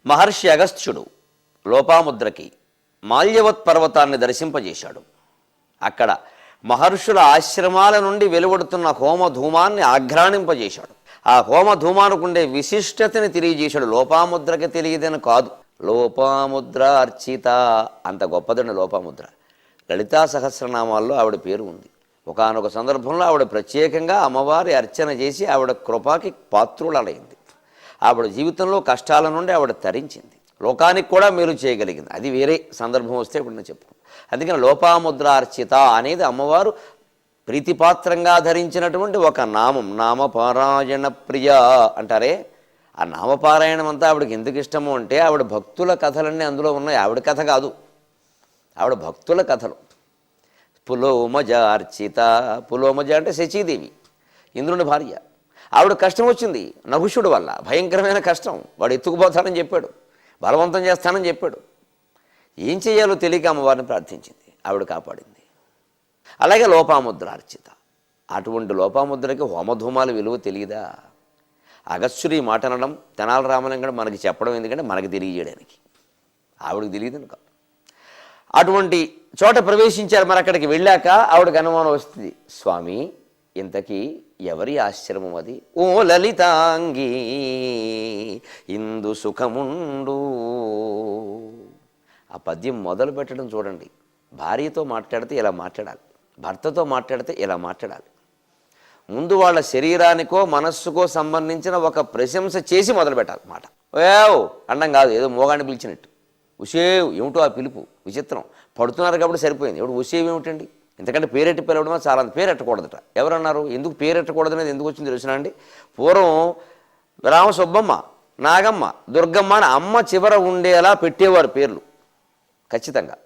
మహర్షి అగస్త్యుడు లోపాముద్రకి మాల్యవత్ పర్వతాన్ని దర్శింపజేశాడు. అక్కడ మహర్షుల ఆశ్రమాల నుండి వెలువడుతున్న హోమధూమాన్ని ఆఘ్రాణింపజేశాడు. ఆ హోమధూమానుకుండే విశిష్టతని తెలియజేశాడు. లోపాముద్రకి తెలియదని కాదు, లోపాముద్ర అర్చిత, అంత గొప్పదండి లోపాముద్ర. లలితా సహస్రనామాల్లో ఆవిడ పేరు ఉంది. ఒకానొక సందర్భంలో ఆవిడ ప్రత్యేకంగా అమ్మవారి అర్చన చేసి ఆవిడ కృపకి పాత్రులైంది. ఆవిడ జీవితంలో కష్టాల నుండి ఆవిడ తరించింది, లోకానికి కూడా మేలు చేయగలిగింది. అది వేరే సందర్భం వస్తే ఇప్పుడు నేను చెప్పుకున్నాను. అందుకని లోపాముద్ర అర్చిత అనేది అమ్మవారు ప్రీతిపాత్రంగా ధరించినటువంటి ఒక నామం. నామపారాయణ ప్రియ అంటారే, ఆ నామపారాయణం అంతా ఆవిడకి ఎందుకు ఇష్టము అంటే ఆవిడ భక్తుల కథలన్నీ అందులో ఉన్నాయి. ఆవిడ కథ కాదు, ఆవిడ భక్తుల కథలు. పులోమజ అర్చిత, పులోమజ అంటే శచీదేవి, ఇంద్రుని భార్య. ఆవిడ కష్టం వచ్చింది నహుషుడు వల్ల, భయంకరమైన కష్టం. వాడు ఎత్తుకుపోతానని చెప్పాడు, బలవంతం చేస్తానని చెప్పాడు. ఏం చేయాలో తెలియక అమ్మవారిని ప్రార్థించింది, ఆవిడ కాపాడింది. అలాగే లోపాముద్ర అర్చిత, అటువంటి లోపాముద్రకి హోమధూమాల విలువ తెలియదా? అగస్త్యుడు ఈ మాట అనడం, తెనాలి రామలింగడు మనకి చెప్పడం ఎందుకంటే మనకి తెలియజేయడానికి, ఆవిడకి తెలియదని కాదు. అటువంటి చోట ప్రవేశించారు. మరి అక్కడికి వెళ్ళాక ఆవిడకి అనుమానం వస్తుంది, స్వామి ఇంతకీ ఎవరి ఆశ్రమం అది? ఓ లలితాంగి ఇందు సుఖముండు. ఆ పద్యం మొదలు పెట్టడం చూడండి. భార్యతో మాట్లాడితే ఇలా మాట్లాడాలి, భర్తతో మాట్లాడితే ఇలా మాట్లాడాలి. ముందు వాళ్ళ శరీరానికో మనస్సుకో సంబంధించిన ఒక ప్రశంస చేసి మొదలు పెట్టాలి మాట. ఏవ్ అండం కాదు, ఏదో మోగాన్ని పిలిచినట్టు. ఉషేవ్ ఏమిటో ఆ పిలుపు విచిత్రం. పడుతున్నారు కాబట్టి సరిపోయింది. ఇప్పుడు ఉషేవ్ ఏమిటండి? ఎందుకంటే పేరెట్టి పిలవడమో చాలా, పేరెట్టకూడదట. ఎవరన్నారు? ఎందుకు పేరెట్టకూడదు అనేది ఎందుకు వచ్చింది తెలిసిన అండి? పూర్వం రామ సుబ్బమ్మ, నాగమ్మ, దుర్గమ్మ అని అమ్మ చివర ఉండేలా పెట్టేవారు పేర్లు ఖచ్చితంగా.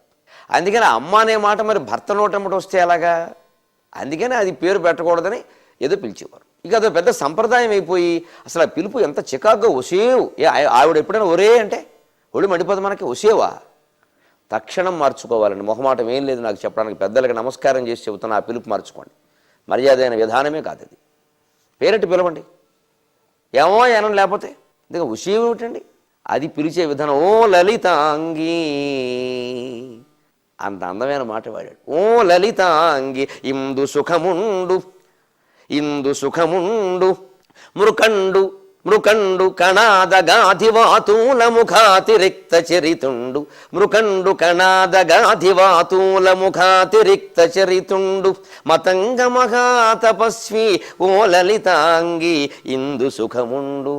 అందుకని అమ్మ అనే మాట మరి భర్త నోటమ్మటి వస్తే ఎలాగా? అందుకని అది పేరు పెట్టకూడదని ఏదో పిలిచేవారు. ఇక అదో పెద్ద సంప్రదాయం అయిపోయి అసలు ఆ పిలుపు ఎంత చికాగ్గా ఒసేవు. ఆవిడ ఎప్పుడైనా ఒరే అంటే ఒళ్ళు మండిపోతుంది మనకి. ఒసేవా తక్షణం మార్చుకోవాలండి. మొహమాటం ఏం లేదు నాకు చెప్పడానికి. పెద్దలకి నమస్కారం చేసి చెబుతున్నా, ఆ పిలుపు మార్చుకోండి. మర్యాద అయిన విధానమే కాదు అది. పేరెట్టి పిలవండి, ఏమో ఏనం లేకపోతే ఎందుకంటే ఉషేవి ఏమిటండి? అది పిలిచే విధానం. ఓ లలితాంగి, అంత అందమైన మాట వాడాడు. ఓ లలితాంగి ఇందు సుఖముండు, ఇందు సుఖముండు మృకండు మృకండు కణాదగాధివాతూల ముఖాతిరిక్త చరితుండు, మృకండు కణాదగాధివాతూల ముఖాతిరిక్త చరితుండు మతంగ మహాతపస్వి ఓ లలితాంగి ఇందు సుఖముండు,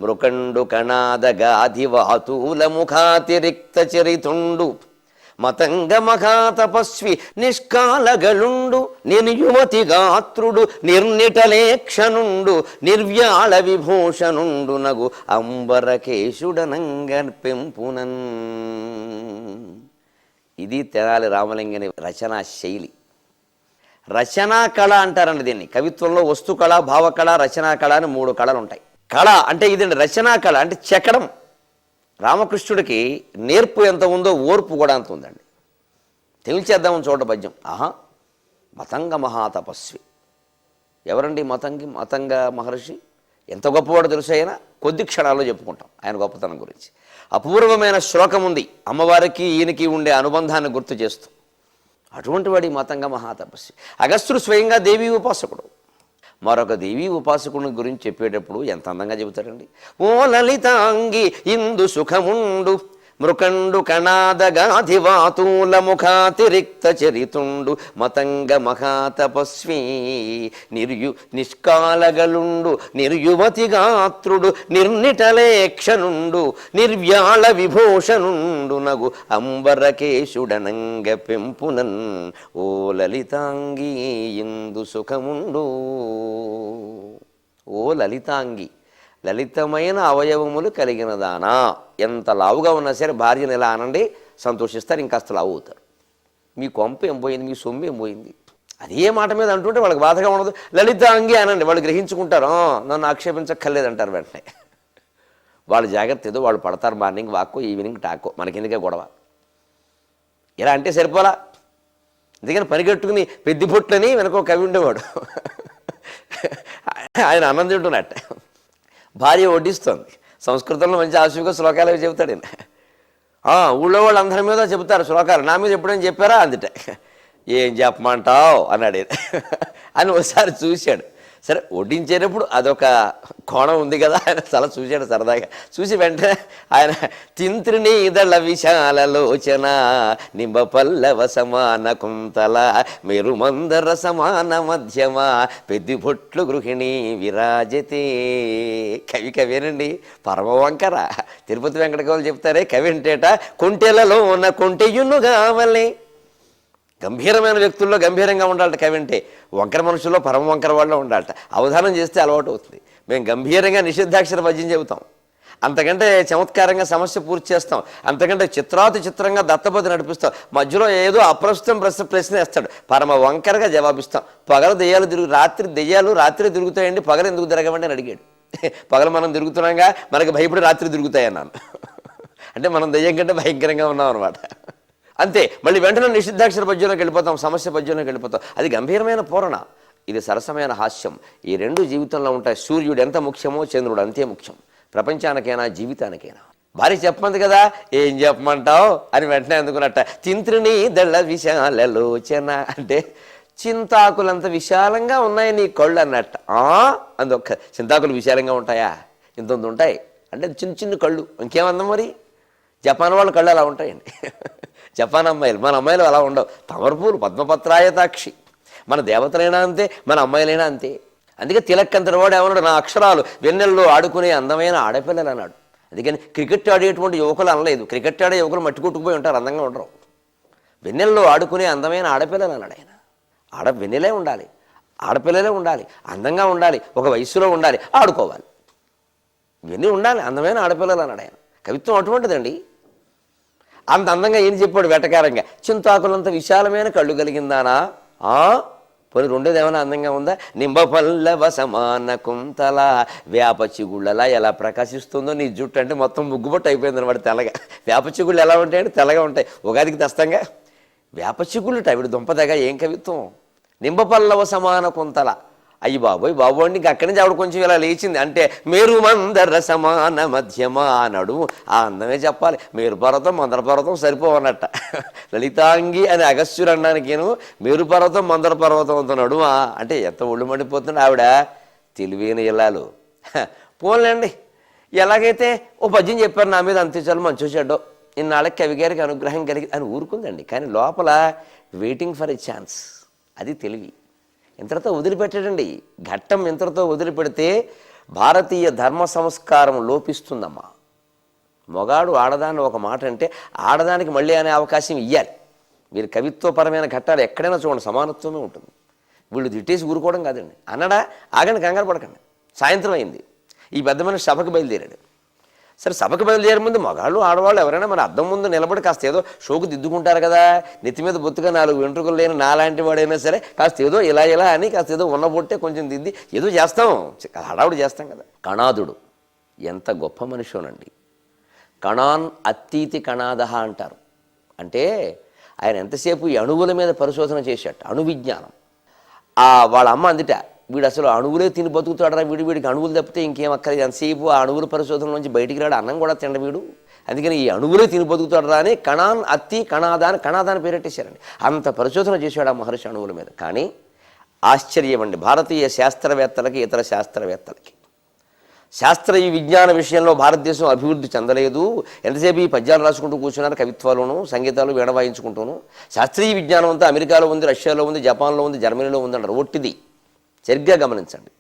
మృకండు కణాదగాధివాతూల ముఖాతిరిక్త చరితుండు మతంగ మహాతపస్వి నిష్కాలగలుండు నిర్యుమతి గాత్రుడు నిర్నిటలేక్షనుండు నిర్వ్యాళ విభూషణుండు నగు అంబరకేశుడనంగ పెంపునన్. ఇది తెనాలి రామలింగని రచనా శైలి. రచనా కళ అంటారండి దీన్ని. కవిత్వంలో వస్తు కళ, భావకళ, రచనా కళ అని 3 కళలు ఉంటాయి. కళ అంటే ఇదండి. రచనా కళ అంటే చెక్కడం. రామకృష్ణుడికి నేర్పు ఎంత ఉందో ఓర్పు కూడా అంత ఉందండి. తెలిచేద్దామని చూడ పద్యం. మతంగ మహాతపస్వి. ఎవరండి మతంగ మహర్షి? ఎంత గొప్పవాడో తెలుసు. ఆయన కొద్ది క్షణాల్లో చెప్పుకుంటాం ఆయన గొప్పతనం గురించి. అపూర్వమైన శ్లోకం ఉంది అమ్మవారికి ఈయనకి ఉండే అనుబంధాన్ని గుర్తు చేస్తూ. అటువంటి వాడి మతంగ మహాతపస్వి. అగస్త్యుడు స్వయంగా దేవీ ఉపాసకుడు. మరొక దేవీ ఉపాసకుని గురించి చెప్పేటప్పుడు ఎంత అందంగా చెబుతాడండి. ఓ లలితాంగి ఇందు సుఖముండు, మృకండు కణాదగాధివాతూల ముఖాతిరిక్త చరితుండు మతంగ మహాతపస్వి నిష్కాలగలుండు నిర్యువతి గాత్రుడు నిర్నిటలేక్షనుండు నిర్వ్యాళ విభూషణుండు నగు అంబరకేశుడనంగ పెంపునన్. ఓ లలితాంగి ఇందు సుఖముండు. ఓ లలితాంగి, లలితమైన అవయవములు కలిగిన దానా. ఎంత లావుగా ఉన్నా సరే భార్యను ఎలా అనండి, సంతోషిస్తారు, ఇంకాస్త లావు అవుతారు. మీ కొంప ఏం పోయింది, మీ సొమ్ము ఏం పోయింది, అదే మాట మీద అంటుంటే వాళ్ళకి బాధగా ఉండదు. లలితాంగి అనండి, వాళ్ళు గ్రహించుకుంటారు. నన్ను ఆక్షేపించక్కర్లేదంటారు వెంటనే. వాళ్ళు జాగ్రత్త ఏదో వాళ్ళు పడతారు. మార్నింగ్ వాక్కో, ఈవినింగ్ టాకో, మనకెందుకే గొడవ. ఇలా అంటే సరిపోలా. అందుకని పరిగెట్టుకుని పెద్ది పొట్లని వెనకో కవి ఉండేవాడు. ఆయన అన్నం తింటున్నట్ట, భార్య వడ్డిస్తోంది. సంస్కృతంలో మంచి ఆశువుగా శ్లోకాలు అవి చెబుతాడు ఈయన. ఊళ్ళో వాళ్ళు అందరి మీద చెబుతారు శ్లోకాలు, నా మీద ఎప్పుడైనా చెప్పారా అందుట. ఏం చెప్పమంటావు అన్నాడు ఈయన. అని ఒకసారి చూశాడు. సరే వడ్డించేటప్పుడు అదొక కోణం ఉంది కదా, ఆయన చాలా చూశాడు సరదాగా. చూసి వెంటనే ఆయన తింత్రిని ఇదళ విశాలలోచన నింబ పల్లవ సమాన కుంతల మెరు మందర సమాన మధ్యమ పెద్ది బొట్లు గృహిణి విరాజతే. కవేనండి, పరమవంకర. తిరుపతి వెంకటకవులు చెప్తారే, కవి అంటేట కొంటెలలో ఉన్న కొంటెయును కావలే. గంభీరమైన వ్యక్తుల్లో గంభీరంగా ఉండాలట కవి అంటే. వంకర మనుషుల్లో పరమ వంకర వాళ్ళలో ఉండాలట. అవధానం చేస్తే అలవాటు అవుతుంది. మేము గంభీరంగా నిషిద్ధాక్షర పద్యం చెబుతాం, అంతకంటే చమత్కారంగా సమస్య పూర్తి చేస్తాం, అంతకంటే చిత్రంగా దత్తపతి నడిపిస్తాం. మధ్యలో ఏదో అప్రస్తుతం ప్రశ్న వేస్తాడు, పరమ వంకరగా జవాబిస్తాం. పగలు దెయ్యాలు రాత్రి తిరుగుతాయండి, పగలు ఎందుకు తిరగమంటే అని అడిగాడు. పగలు మనం తిరుగుతున్నాగా, మనకి భయపడి రాత్రి తిరుగుతాయన్నాను. అంటే మనం దెయ్యం కంటే భయంకరంగా ఉన్నాం అనమాట. అంతే. మళ్ళీ వెంటనే నిషిద్ధాక్షర పద్యంలోకి వెళ్ళిపోతాం, సమస్య పద్యంలోకి వెళ్ళిపోతాం. అది గంభీరమైన పూరణ, ఇది సరసమైన హాస్యం. ఈ రెండు జీవితంలో ఉంటాయి. సూర్యుడు ఎంత ముఖ్యమో చంద్రుడు అంతే ముఖ్యం, ప్రపంచానికైనా జీవితానికైనా. భార్య చెప్పమంది కదా, ఏం చెప్పమంటావు అని వెంటనే అందుకున్నట్ట. తింత్రిని దళ్ళ విశాలలోచన అంటే చింతాకులంత విశాలంగా ఉన్నాయి నీ కళ్ళు అన్నట్ట. అందుొక్క చింతాకులు విశాలంగా ఉంటాయా? ఇంత ఉంటాయి అంటే చిన్న కళ్ళు. ఇంకేమన్నా మరి జపాన్ వాళ్ళ కళ్ళు అలా ఉంటాయండి. జపాన్ అమ్మాయిలు, మన అమ్మాయిలు అలా ఉండవు. తమరపూలు పద్మపత్రాయతాక్షి. మన దేవతలైనా అంతే, మన అమ్మాయిలైనా అంతే. అందుకే తిలక్కంతటి వాడు ఏమన్నాడు, నా అక్షరాలు వెన్నెల్లో ఆడుకునే అందమైన ఆడపిల్లలు అన్నాడు. అందుకని క్రికెట్ ఆడేటువంటి యువకులు అనలేదు. క్రికెట్ ఆడే యువకులు మట్టి కొట్టుకుపోయి ఉంటారు, అందంగా ఉండరు. వెన్నెల్లో ఆడుకునే అందమైన ఆడపిల్లలు అన్నాడు ఆయన. వెన్నెలే ఉండాలి, ఆడపిల్లలే ఉండాలి, అందంగా ఉండాలి, ఒక వయస్సులో ఉండాలి, ఆడుకోవాలి, ఇవన్నీ ఉండాలి, అందమైన ఆడపిల్లలు అన్నాడు ఆయన. కవిత్వం అటువంటిదండి. అంత అందంగా ఏం చెప్పాడు వెటకారంగా, చింతాకులంత విశాలమైన కళ్ళు కలిగిందానా? పోనీ రెండోది ఏమైనా అందంగా ఉందా? నింబ పల్లవ సమాన కుంతల వేప చిగుళ్ళలా ఎలా ప్రకాశిస్తుందో నీ జుట్టు అంటే మొత్తం ముగ్గుబొట్టు అయిపోయింది అనమాట తెల్లగా. వేప చిగుళ్ళు ఎలా ఉంటాయంటే తెల్లగా ఉంటాయి. ఉగాదికి తెస్తాంగా వేప చిగుళ్ళుట. ఆవిడ దుంపదగా ఏం కవిత్వం! నింబ పల్లవ సమాన కుంతల. అయ్యి బాబోయ్ బాబు అండి. ఇంక అక్కడి నుంచి ఆవిడ కొంచెం ఇలా లేచింది. అంటే మేరు మందర సమాన మధ్యమ అన్నాడు. ఆ అందమే చెప్పాలి. మేరు పర్వతం మందర పర్వతం సరిపోవన్నట్ట. లలితాంగి అని అగస్త్యుడు అనడానికేను మేరు పర్వతం మందర పర్వతం అంత నడుమా అంటే ఎంత ఒళ్ళు మండిపోతుంది ఆవిడ. తెలివైన ఇల్లాలు. పోన్లేండి, ఎలాగైతే ఓ పద్యం చెప్పారు నా మీద, అంతే చాలు, మంచో చెడ్డో, ఇన్నాళ్ళకి కవి గారికి అనుగ్రహం కలిగి అని ఊరుకుందండి. కానీ లోపల వెయిటింగ్ ఫర్ ఎ ఛాన్స్. అది తెలివి. ఇంతటితో వదిలిపెట్టాడండి. ఘట్టం ఇంతటితో వదిలిపెడితే భారతీయ ధర్మ సంస్కారం లోపిస్తుందమ్మా. మొగాడు ఆడదాన్ని ఒక మాట అంటే ఆడదానికి మళ్ళీ అనే అవకాశం ఇవ్వాలి. మీరు కవిత్వపరమైన ఘట్టాలు ఎక్కడైనా చూడండి, సమానత్వమే ఉంటుంది. వీళ్ళు తిట్టేసి ఊరుకోవడం కాదండి. అన్నడా ఆగండి, కంగారు పడకండి. సాయంత్రం అయింది, ఈ పెద్ద మనిషి సభకు బయలుదేరాడు. సరే, సభకు బయలుదేరే ముందు మగాళ్ళు ఆడవాళ్ళు ఎవరైనా మన అద్దం ముందు నిలబడి కాస్త ఏదో షోకు దిద్దుకుంటారు కదా. నెత్తి మీద బొత్తుగా 4 వెంట్రుకలు లేని నాలాంటి వాడైనా సరే కాస్త ఏదో ఇలా అని కాస్త ఏదో ఉన్నబొట్టే కొంచెం దిద్ది ఏదో చేస్తాం, హడావుడు చేస్తాం కదా. కణాదుడు ఎంత గొప్ప మనిషోనండి. కణాన్ అత్తీతి కణాదహ అంటారు. అంటే ఆయన ఎంతసేపు ఈ అణువుల మీద పరిశోధన చేశాట, అణు విజ్ఞానం. వాళ్ళ అమ్మ అందుట, వీడు అసలు అణువులే తిని బతుకుతాడరా, వీడికి అణువులు తప్పితే ఇంకేం అక్కర్లేదు, ఎంతసేపు ఆ అణువుల పరిశోధన నుంచి బయటికి రాడు, అన్నం కూడా తిండ వీడు, అందుకని ఈ అణువులే తిని బతుకుతాడరా అని కణాన్ అత్తి కణాదాన్ని పేరెట్టేశారండి. అంత పరిశోధన చేశాడు ఆ మహర్షి అణువుల మీద. కానీ ఆశ్చర్యం అండి భారతీయ శాస్త్రవేత్తలకి, ఇతర శాస్త్రవేత్తలకి. శాస్త్రీయ విజ్ఞాన విషయంలో భారతదేశం అభివృద్ధి చెందలేదు. ఎంతసేపు ఈ పద్యాలు రాసుకుంటూ కూర్చున్నారు, కవిత్వాలను సంగీతాలు వీణ వాయించుకుంటూను. శాస్త్రీయ విజ్ఞానం అంతా అమెరికాలో ఉంది, రష్యాలో ఉంది, జపాన్లో ఉంది, జర్మనీలో ఉంది అంటారు. ఒట్టిది. సరిగ్గా గమనించండి.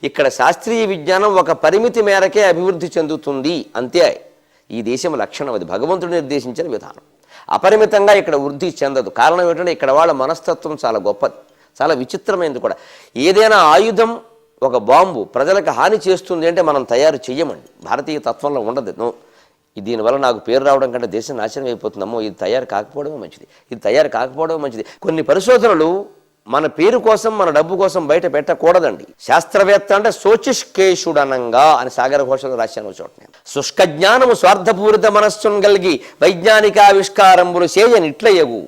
ఇక్కడ శాస్త్రీయ విజ్ఞానం ఒక పరిమితి మేరకే అభివృద్ధి చెందుతుంది, అంతే. ఈ దేశం లక్షణం, అది భగవంతుడు నిర్దేశించిన విధానం. అపరిమితంగా ఇక్కడ వృద్ధి చెందదు. కారణం ఏంటంటే ఇక్కడ వాళ్ళ మనస్తత్వం చాలా గొప్పది, చాలా విచిత్రమైనది కూడా. ఏదైనా ఆయుధం, ఒక బాంబు ప్రజలకు హాని చేస్తుంది అంటే మనం తయారు చెయ్యమండి. భారతీయ తత్వంలో ఉండదు. దీనివల్ల నాకు పేరు రావడం కంటే దేశం నాశనం అయిపోతుందమ్మో, ఇది తయారు కాకపోవడమే మంచిది, ఇది తయారు కాకపోవడమే మంచిది. కొన్ని పరిశోధనలు మన పేరు కోసం, మన డబ్బు కోసం బయట పెట్టకూడదండి. శాస్త్రవేత్త అంటే శోచిష్కేషుడనంగా అని సాగర ఘోషలో రాశాను చోట. శుష్క జ్ఞానము స్వార్థపూరిత మనస్సును కలిగి వైజ్ఞానిక ఆవిష్కారములు చేయనిట్లయవు.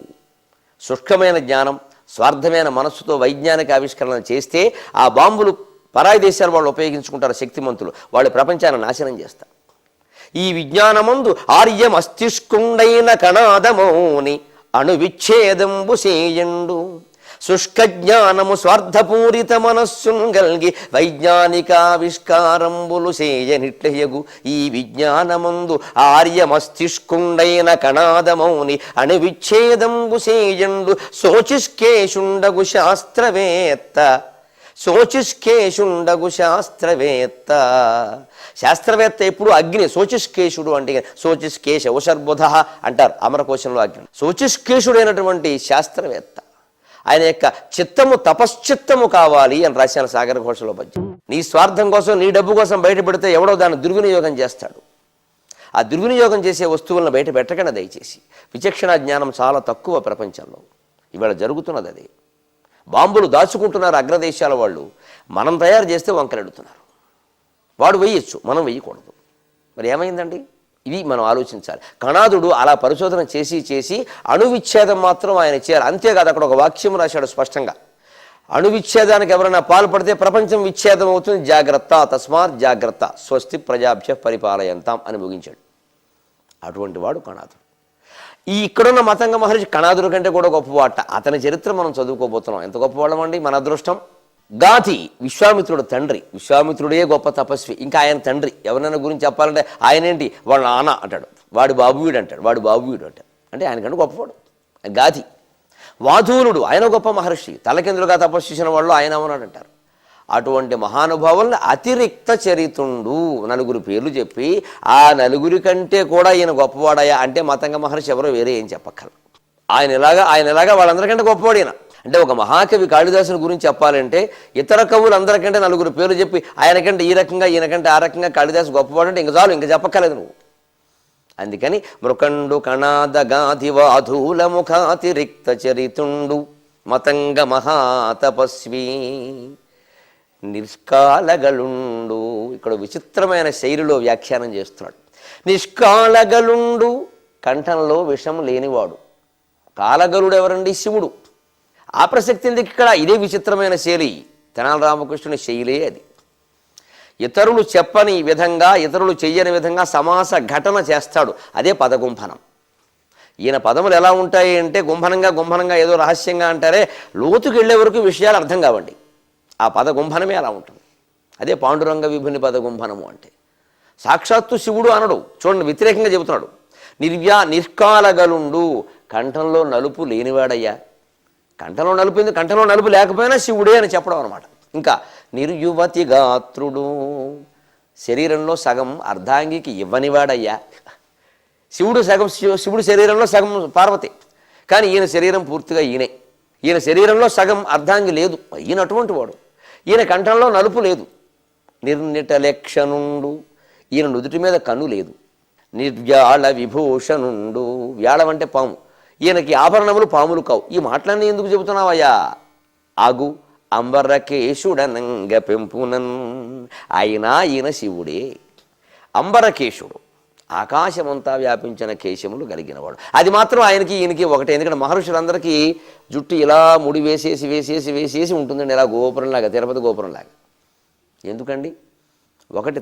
శుష్కమైన జ్ఞానం, స్వార్థమైన మనస్సుతో వైజ్ఞానిక ఆవిష్కరణ చేస్తే ఆ బాంబులు పరాయి దేశాల వాళ్ళు ఉపయోగించుకుంటారు, శక్తిమంతులు. వాళ్ళు ప్రపంచాన్ని నాశనం చేస్తారు. ఈ విజ్ఞానమందు ఆర్యమస్తిష్కుండైన కణాదమౌని అణువిచ్ఛేదంబు సేయండు శుష్క జ్ఞానము స్వార్థపూరిత మనస్సును గల్గి వైజ్ఞానికావిష్కారంబులు సేయనిట్లయగు ఈ విజ్ఞానమందు ఆర్యమస్తిష్కుండైన కణాదమౌని అణువిచ్ఛేదంబు సేయండు శోచిష్కేశుండగు శాస్త్రవేత్త శోచిష్కేశుండగు శాస్త్రవేత్త. శాస్త్రవేత్త ఎప్పుడు అగ్ని శోచిష్కేశుడు అంటే శోచిష్కేశ ఉషర్బుధ అంటారు అమరకోశంలో అగ్ని. శోచిష్కేశుడైనటువంటి శాస్త్రవేత్త ఆయన యొక్క చిత్తము తపశ్చిత్తము కావాలి అని రాశాను సాగర ఘోషలో పద్యం. నీ స్వార్థం కోసం నీ డబ్బు కోసం బయట పెడితే ఎవడో దాన్ని దుర్వినియోగం చేస్తాడు. ఆ దుర్వినియోగం చేసే వస్తువులను బయట పెట్టకండి దయచేసి. విచక్షణ జ్ఞానం చాలా తక్కువ ప్రపంచంలో ఇవాళ జరుగుతున్నది అది. బాంబులు దాచుకుంటున్నారు అగ్రదేశాల వాళ్ళు, మనం తయారు చేస్తే వంకరెడుతున్నారు. వాడు వేయచ్చు, మనం వేయకూడదు. మరి ఏమైందండి? ఇవి మనం ఆలోచించాలి. కణాదుడు అలా పరిశోధన చేసి చేసి అణువిచ్ఛేదం మాత్రం ఆయన చేయాలి. అంతేకాదు అక్కడ ఒక వాక్యం రాశాడు స్పష్టంగా, అణువిచ్ఛేదానికి ఎవరైనా పాల్పడితే ప్రపంచం విచ్ఛేదం అవుతుంది, జాగ్రత్త, తస్మాత్ జాగ్రత్త, స్వస్తి ప్రజాభ్య పరిపాలయంతాం అని ముగించాడు. అటువంటి వాడు కణాదుడు. ఈ ఇక్కడున్న మతంగ మహర్షి కణాదుడి కంటే కూడా గొప్పవాట. అతని చరిత్ర మనం చదువుకోబోతున్నాం. ఎంత గొప్పవాళ్ళమండి, మన అదృష్టం. గాధి విశ్వామిత్రుడు తండ్రి, విశ్వామిత్రుడే గొప్ప తపస్వి, ఇంకా ఆయన తండ్రి. ఎవరైనా గురించి చెప్పాలంటే ఆయనేంటి వాళ్ళ నాన్న అంటాడు, వాడు బాబువీడు అంటాడు, వాడు బాబువీడు అంటాడు. అంటే ఆయనకంటే గొప్పవాడు గాధి. వాధూనుడు ఆయన గొప్ప మహర్షి, తలకిందులుగా తపస్సు చేసిన వాళ్ళు ఆయన ఉన్నాడు అంటారు. అటువంటి మహానుభావులను అతిరిక్త చరితుండు నలుగురు పేర్లు చెప్పి ఆ నలుగురి కంటే కూడా ఈయన గొప్పవాడయా అంటే మతంగ మహర్షి ఎవరో వేరే ఏం చెప్పక్కర్లేదు. ఆయన ఎలాగా వాళ్ళందరికంటే గొప్పవాడు ఈయన. అంటే ఒక మహాకవి కాళిదాసుని గురించి చెప్పాలంటే ఇతర కవులు అందరికంటే నలుగురు పేర్లు చెప్పి ఆయనకంటే ఈ రకంగా ఈయనకంటే ఆ రకంగా కాళిదాసు గొప్పవాడు అంటే ఇంక చాలు, ఇంక చెప్పక్కర్లేదు నువ్వు. అందుకని మృకండు కణాద గాధి వాధూల ముఖాతిరిక్త చరితుండు మతంగ మహాతపస్వి నిష్కాలగలుండు. ఇక్కడ విచిత్రమైన శైలిలో వ్యాఖ్యానం చేస్తున్నాడు. నిష్కాలగలుండు, కంఠంలో విషం లేనివాడు. కాలగలుడు ఎవరండి? శివుడు. ఆ ప్రసక్తి ఎందుకు ఇక్కడ? ఇదే విచిత్రమైన శైలి, తెనాలి రామకృష్ణుని శైలే అది. ఇతరులు చెప్పని విధంగా, ఇతరులు చెయ్యని విధంగా సమాస ఘటన చేస్తాడు. అదే పదగుంభనం. ఈయన పదములు ఎలా ఉంటాయి అంటే గుంభనంగా ఏదో రహస్యంగా అంటారే, లోతుకు వెళ్ళే వరకు విషయాలు అర్థం కావండి. ఆ పదగుంభనమే అలా ఉంటుంది. అదే పాండురంగ విభుని పదగుంభనము అంటే. సాక్షాత్తు శివుడు అనడు, చూడండి వ్యతిరేకంగా చెబుతున్నాడు. నిష్కాలగలుండు, కంఠంలో నలుపు లేనివాడయ్యా. కంఠంలో నలుపు లేకపోయినా శివుడే అని చెప్పడం అనమాట. ఇంకా నిర్యువతి గాత్రుడు, శరీరంలో సగం అర్ధాంగికి ఇవ్వనివాడయ్యా. శివుడు శరీరంలో సగం పార్వతి, కానీ ఈయన శరీరం పూర్తిగా ఈయనే. ఈయన శరీరంలో సగం అర్ధాంగి లేదు, ఈయన అటువంటి వాడు. ఈయన కంఠంలో నలుపు లేదు. నిర్నిటలక్షణుండు, ఈయన నుదుటి మీద కన్ను లేదు. నిర్వ్యాళ విభూషణుండు, వ్యాళం అంటే పాము, ఈయనకి ఆభరణములు పాములు కావు. ఈ మాటలన్నీ ఎందుకు చెబుతున్నావయ్యా? ఆగు అంబరకేశుడనంగ పెంపునన్, ఈయన శివుడే. అంబరకేశుడు, ఆకాశమంతా వ్యాపించిన కేశములు కలిగినవాడు. అది మాత్రం ఆయనకి ఈయనకి ఒకటే. ఎందుకంటే మహర్షులందరికీ జుట్టు ఇలా ముడి వేసేసి ఉంటుందండి, ఇలా గోపురంలాగా, తిరుపతి గోపురంలాగా. ఎందుకండి? ఒకటి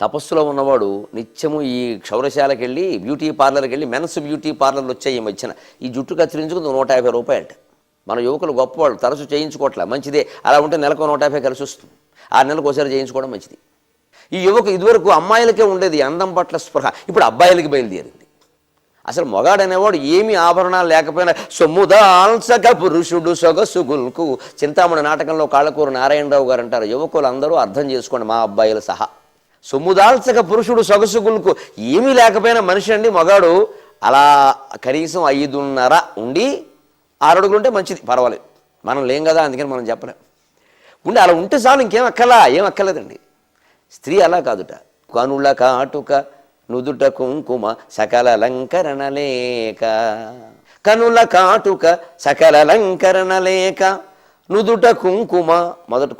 తపస్సులో ఉన్నవాడు నిత్యము ఈ క్షౌరశాలకు వెళ్ళి, బ్యూటీ పార్లర్కి వెళ్ళి, మెన్స్ బ్యూటీ పార్లర్లు వచ్చాయి ఈ మధ్యన. ఈ జుట్టు కత్తిరించుకుంది 150 రూపాయలు. మన యువకులు గొప్పవాళ్ళు తరచు చేయించుకోవట్లే, మంచిదే. అలా ఉంటే నెలకు 150 కలిసి వస్తుంది. 6 నెలలకు ఒకసారి చేయించుకోవడం మంచిది. ఈ యువకు ఇదివరకు అమ్మాయిలకే ఉండేది అందం పట్ల స్పృహ, ఇప్పుడు అబ్బాయిలకి బయలుదేరింది. అసలు మొగాడనేవాడు ఏమీ ఆభరణాలు లేకపోయినా సొమ్ముదాల్సక పురుషుడు సొగసుగుల్కు. చింతామణి నాటకంలో కాళ్ళకూరు నారాయణరావు గారు అంటారు, యువకులు అందరూ అర్థం చేసుకోండి, మా అబ్బాయిలు సహా. సొమ్ముదాల్సక పురుషుడు సొగసుగుల్కు, ఏమీ లేకపోయినా మనిషి అండి మగాడు అలా కనీసం 5.5 ఉండి 6 అడుగులు ఉంటే మంచిది, పర్వాలేదు. మనం లేం కదా, అందుకని మనం చెప్పలేం. ఉండి అలా ఉంటే చాలు, ఇంకేం అక్కర్లేదండి. స్త్రీ అలా కాదుట. కనుల కాటుక నుదుట కుంకుమ సకల అలంకరణ లేక, కనుల కాటుక సకల అలంకరణ లేక, నుదుట కుంకుమ, మొదట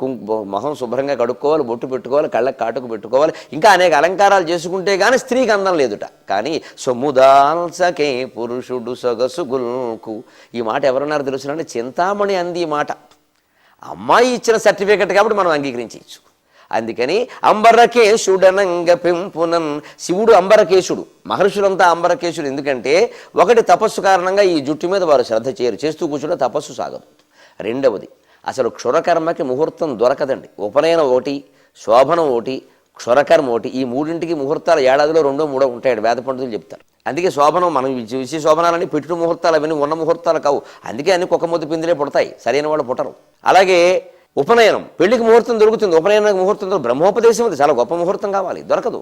మొహం శుభ్రంగా కడుక్కోవాలి, బొట్టు పెట్టుకోవాలి, కళ్ళకి కాటుకు పెట్టుకోవాలి, ఇంకా అనేక అలంకారాలు చేసుకుంటే కానీ స్త్రీకి అందం లేదుట. కానీ సొమ్ముదాల్సకే పురుషుడు సొగసుగుల్కు, ఈ మాట ఎవరన్నారు తెలుసునంటే చింతామణి అంది ఈ మాట. అమ్మాయి ఇచ్చిన సర్టిఫికెట్ కాబట్టి మనం అంగీకరించవచ్చు. అందుకని అంబరకేశుడనంగ పెంపునన్, శివుడు అంబరకేశుడు, మహర్షులంతా అంబరకేశుడు. ఎందుకంటే ఒకటి, తపస్సు కారణంగా ఈ జుట్టు మీద వారు శ్రద్ధ చేయరు, చేస్తూ కూర్చుంటే తపస్సు సాగదు. రెండవది, అసలు క్షురకర్మకి ముహూర్తం దొరకదండి. ఉపనయనం ఒకటి, శోభనం ఒకటి, క్షురకర్మ ఒకటి, ఈ మూడింటికి ముహూర్తాలు ఏడాదిలో 2, 3 ఉంటాయండి, వేద పండితులు చెప్తారు. అందుకే శోభనం, మనం విషయ శోభనాలని పెట్టిన ముహూర్తాలు అవన్నీ ఉన్న ముహూర్తాలు కావు. అందుకే అన్ని కుక్క ముద్దు పిందిలే పుడతాయి, సరైన వాళ్ళు పుట్టరు. అలాగే ఉపనయనం, పెళ్లికి ముహూర్తం దొరుకుతుంది, ఉపనయనానికి ముహూర్తం బ్రహ్మోపదేశం అది చాలా గొప్ప ముహూర్తం కావాలి, దొరకదు.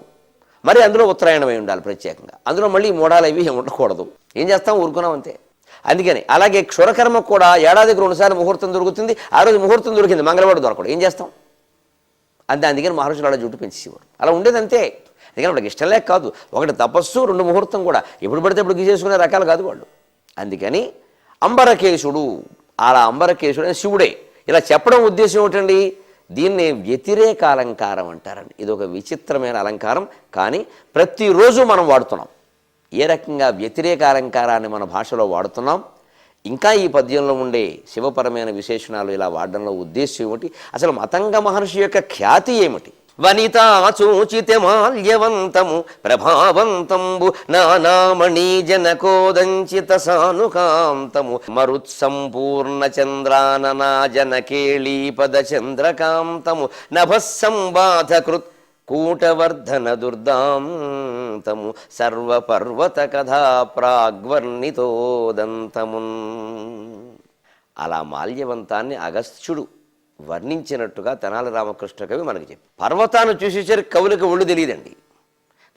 మరి అందులో ఉత్తరాయణమై ఉండాలి ప్రత్యేకంగా, అందులో మళ్ళీ మూడాలు అవి ఉండకూడదు. ఏం చేస్తాం, ఊరుకున్నాం అంతే. అందుకని అలాగే క్షురకర్మ కూడా ఏడాదికి 2 సార్లు ముహూర్తం దొరుకుతుంది. ఆ రోజు ముహూర్తం దొరికింది, మంగళవాడు దొరకడు, ఏం చేస్తాం అంతే. అందుకని మహర్షులు అలా జుట్టు పెంచేసేవారు, అలా ఉండేది అంతే. అందుకని వాళ్ళకి ఇష్టం లేక కాదు, ఒకటి తపస్సు, 2 ముహూర్తం కూడా, ఎప్పుడు పడితే ఇప్పుడు గీసేసుకునే రకాలు కాదు వాళ్ళు. అందుకని అంబరకేశుడు, అలా అంబరకేశుడు అని శివుడే. ఇలా చెప్పడం ఉద్దేశం ఏమిటండి, దీన్ని వ్యతిరేక అలంకారం అంటారండి. ఇది ఒక విచిత్రమైన అలంకారం, కానీ ప్రతిరోజు మనం వాడుతున్నాం. ఏ రకంగా వ్యతిరేక అలంకారాన్ని మన భాషలో వాడుతున్నాం, ఇంకా ఈ పద్యంలో ఉండే శివపరమైన విశేషణాలు ఇలా వాడడంలో ఉద్దేశం ఏమిటి, అసలు మతంగ మహర్షి యొక్క ఖ్యాతి ఏమిటి. వనితా సూచిత మాల్యవంతము ప్రభావంతంబు నానామణి జనకోదంచిత సానుకాంతము మరుత్సంపూర్ణ చంద్రాననా జనకేళీపద చంద్రకాంతము నభస్సంబాధకృత్ కూటవర్ధన దుర్దాంతము సర్వపర్వత కథా ప్రాగ్వర్ణితోదంతమున్. అలా మాల్యవంతాన్ని అగస్త్యుడు వర్ణించినట్టుగా తెనాలి రామకృష్ణ కవి మనకి చెప్పి, పర్వతాన్ని చూసేసరికి కవులకు ఒళ్ళు తెలియదండి,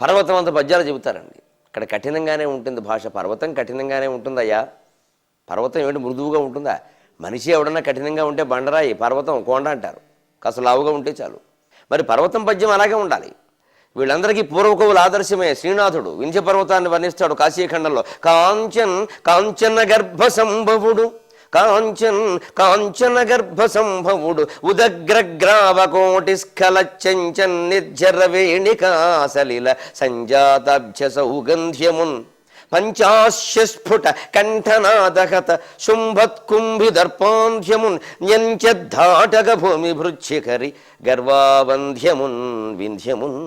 పర్వతం అంత పద్యాలు చెబుతారండి. ఇక్కడ కఠినంగానే ఉంటుంది భాష, పర్వతం కఠినంగానే ఉంటుందయ్యా. పర్వతం ఏమిటి మృదువుగా ఉంటుందా? మనిషి ఎవడన్నా కఠినంగా ఉంటే బండరాయి, పర్వతం కొండ అంటారు, కాస్త లావుగా ఉంటే చాలు. మరి పర్వతం పద్యం అలాగే ఉండాలి. వీళ్ళందరికీ పూర్వకవులు ఆదర్శమే. శ్రీనాథుడు వింధ్య పర్వతాన్ని వర్ణిస్తాడు కాశీఖండంలో, కాంచన గర్భ సంభవుడు, కాంచన గర్భ సంభవుడు ఉదగ్రగ్రావకోటి స్ఖల చంచన్ నిర్జర వేణికాసలిల సంజాతాభ్య సౌగంధ్యమున్ పంచాస్యస్ఫుట కంఠనాదహత శుంభత్కుంభి దర్పాంధ్యమున్ న్యంచద్ధాటక భూమి భృచ్ఛికరి గర్వాబంధ్యమున్ వింధ్యమున్.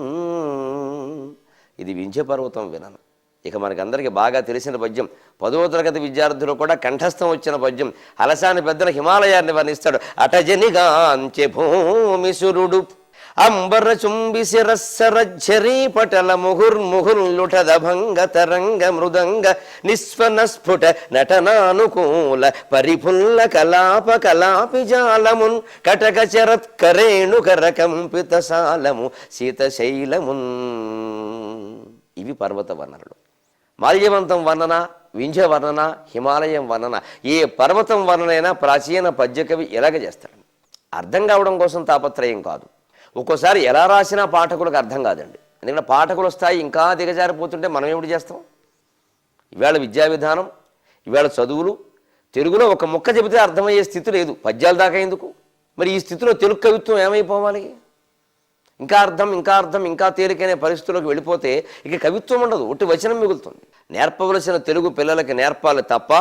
ఇది వింధ్య పర్వతం వినను. ఇక మనకందరికీ బాగా తెలిసిన పద్యం, 10వ తరగతి విద్యార్థులు కూడా కంఠస్థం వచ్చిన పద్యం. అలసాని పెద్దల హిమాలయాన్ని వర్ణిస్తాడు. అటజనిగాంచె భూమిసురుడు అంబర చుంబి శిరస్సరజ్జరీ పటల ముహుర్ముహుర్లుటదభంగ తరంగ మృదంగ నిస్వన స్ఫుట నటనానుకూల పరిఫుల్ల కలాప కలాపి జాలమున్ కటక చరత్కరేణు కరకంపిత సాలము శీతశైలమున్. ఇవి పర్వత వర్ణనలు. మాల్యవంతం వర్ణన, వింధ్య వర్ణన, హిమాలయం వర్ణన, ఏ పర్వతం వర్ణనైనా ప్రాచీన పద్యకవి ఎలాగ చేస్తాడు. అర్థం కావడం కోసం తాపత్రయం కాదు. ఒక్కోసారి ఎలా రాసినా పాఠకులకు అర్థం కాదండి. ఎందుకంటే పాఠకుల స్థాయి ఇంకా దిగజారిపోతుంటే మనం ఏమిటి చేస్తాం. ఇవాళ విద్యా విధానం, ఇవాళ చదువులు, తెలుగులో ఒక ముక్క చెబితే అర్థమయ్యే స్థితి లేదు, పద్యాల దాకా ఎందుకు. మరి ఈ స్థితిలో తెలుగు కవిత్వం ఏమైపోవాలి. ఇంకా అర్థం ఇంకా తేలికైన పరిస్థితుల్లోకి వెళ్ళిపోతే ఇక కవిత్వం ఉండదు, ఒట్టి వచనం మిగులుతుంది. నేర్పవలసిన తెలుగు పిల్లలకి నేర్పాలి తప్ప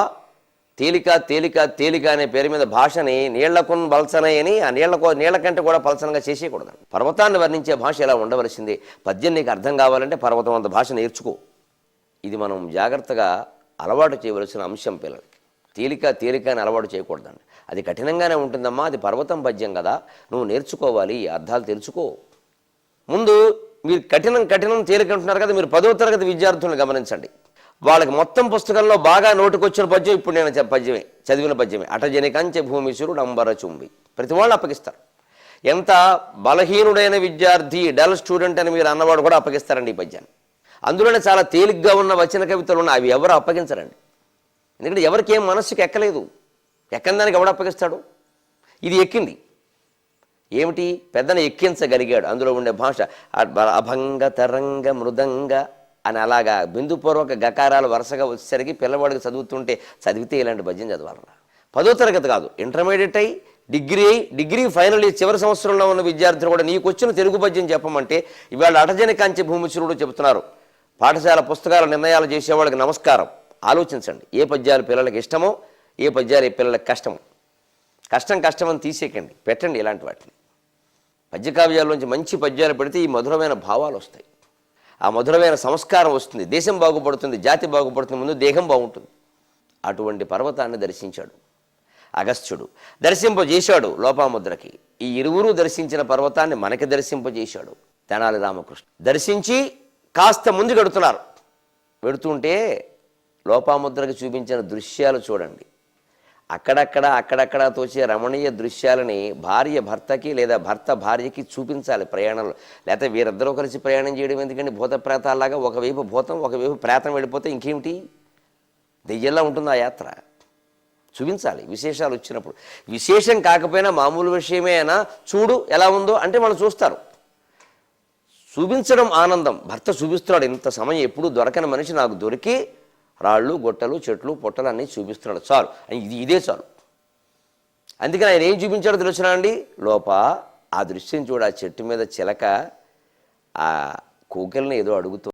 తేలిక అనే పేరు మీద భాషని నీళ్లకున్ బల్సనయని, ఆ నీళ్ల కంటే కూడా పలసనగా చేసేయకూడదు. పర్వతాన్ని వర్ణించే భాష ఎలా ఉండవలసిందే. పద్యం నీకు అర్థం కావాలంటే పర్వతం అంత భాష నేర్చుకో. ఇది మనం జాగ్రత్తగా అలవాటు చేయవలసిన అంశం. పిల్లలకి తేలిక అని అలవాటు చేయకూడదండి. అది కఠినంగానే ఉంటుందమ్మా, అది పర్వతం పద్యం కదా, నువ్వు నేర్చుకోవాలి, అర్థాలు తెలుసుకో. ముందు మీరు కఠినం తేలిక అంటున్నారు కదా, మీరు 10వ తరగతి విద్యార్థులను గమనించండి. వాళ్ళకి మొత్తం పుస్తకంలో బాగా నోటుకొచ్చిన పద్యం ఇప్పుడు నేను చదివిన పద్యమే. అటజనికంచె భూమిసురుడు అంబర చుంబి. ప్రతి వాళ్ళు అప్పగిస్తారు. ఎంత బలహీనుడైన విద్యార్థి, డల్ స్టూడెంట్ అని మీరు అన్నవాడు కూడా అప్పగిస్తారండి ఈ పద్యాన్ని. అందులోనే చాలా తేలిగ్గా ఉన్న వచన కవితలు ఉన్నాయి, అవి ఎవరు అప్పగించరండి. ఎందుకంటే ఎవరికి ఏం మనస్సుకి ఎక్కలేదు, ఎక్కని దానికి ఎవడు అప్పగిస్తాడు. ఇది ఎక్కింది ఏమిటి, పెద్దను ఎక్కించగలిగాడు. అందులో ఉండే భాష అభంగ తరంగ మృదంగ అని అలాగా బిందుపూర్వక గకారాలు వరుసగా వచ్చేసరికి పిల్లవాడికి చదివితే ఇలాంటి పద్యం చదవాలరా. 10వ తరగతి కాదు, ఇంటర్మీడియట్ అయి డిగ్రీ ఫైనల్ ఇయర్ చివరి సంవత్సరంలో ఉన్న విద్యార్థులు కూడా నీకు వచ్చిన తెలుగు పద్యం చెప్పమంటే ఇవాళ అటజనికంచె భూమిసురుడు చెబుతున్నారు. పాఠశాల పుస్తకాల నిర్ణయాలు చేసేవాళ్ళకి నమస్కారం. ఆలోచించండి, ఏ పద్యాలు పిల్లలకి ఇష్టమో, ఏ పద్యాలు పిల్లలకి కష్టమో. కష్టం అని తీసేయకండి, పెట్టండి ఇలాంటి వాటిని. పద్యకావ్యాల్లోంచి మంచి పద్యాలు పెడితే ఈ మధురమైన భావాలు వస్తాయి, ఆ మధురమైన సంస్కారం వస్తుంది, దేశం బాగుపడుతుంది, జాతి బాగుపడుతుంది, ముందు దేహం బాగుంటుంది. అటువంటి పర్వతాన్ని దర్శించాడు అగస్త్యుడు. దర్శింపజేశాడు లోపాముద్రకి. ఈ ఇరువురు దర్శించిన పర్వతాన్ని మనకి దర్శింపజేశాడు తెనాలి రామకృష్ణ. దర్శించి కాస్త ముందు గడుతున్నారు. వెడుతుంటే లోపాముద్రకి చూపించిన దృశ్యాలు చూడండి. అక్కడక్కడ తోచే రమణీయ దృశ్యాలని భార్య భర్తకి లేదా భర్త భార్యకి చూపించాలి ప్రయాణంలో. లేకపోతే వీరిద్దరూ కలిసి ప్రయాణం చేయడం ఎందుకంటే భూత ప్రేతాలాగా ఒకవైపు భూతం ఒకవైపు ప్రేతం వెళ్ళిపోతే ఇంకేమిటి, దెయ్యంలా ఉంటుంది ఆ యాత్ర. చూపించాలి విశేషాలు వచ్చినప్పుడు. విశేషం కాకపోయినా మామూలు విషయమే అయినా చూడు ఎలా ఉందో అంటే వాళ్ళు చూస్తారు. చూపించడం ఆనందం. భర్త చూపిస్తున్నాడు, ఇంత సమయం ఎప్పుడూ దొరకని మనిషి నాకు దొరికి రాళ్ళు గొట్టలు చెట్లు పొట్టలు అన్నీ చూపిస్తున్నాడు, చాలు, ఇదే చాలు. అందుకని ఆయన ఏం చూపించాడో తెలుసునా అండి, ఆ దృశ్యం చూడ, ఆ చెట్టు మీద చిలక ఆ కోకిలని ఏదో అడుగుతూ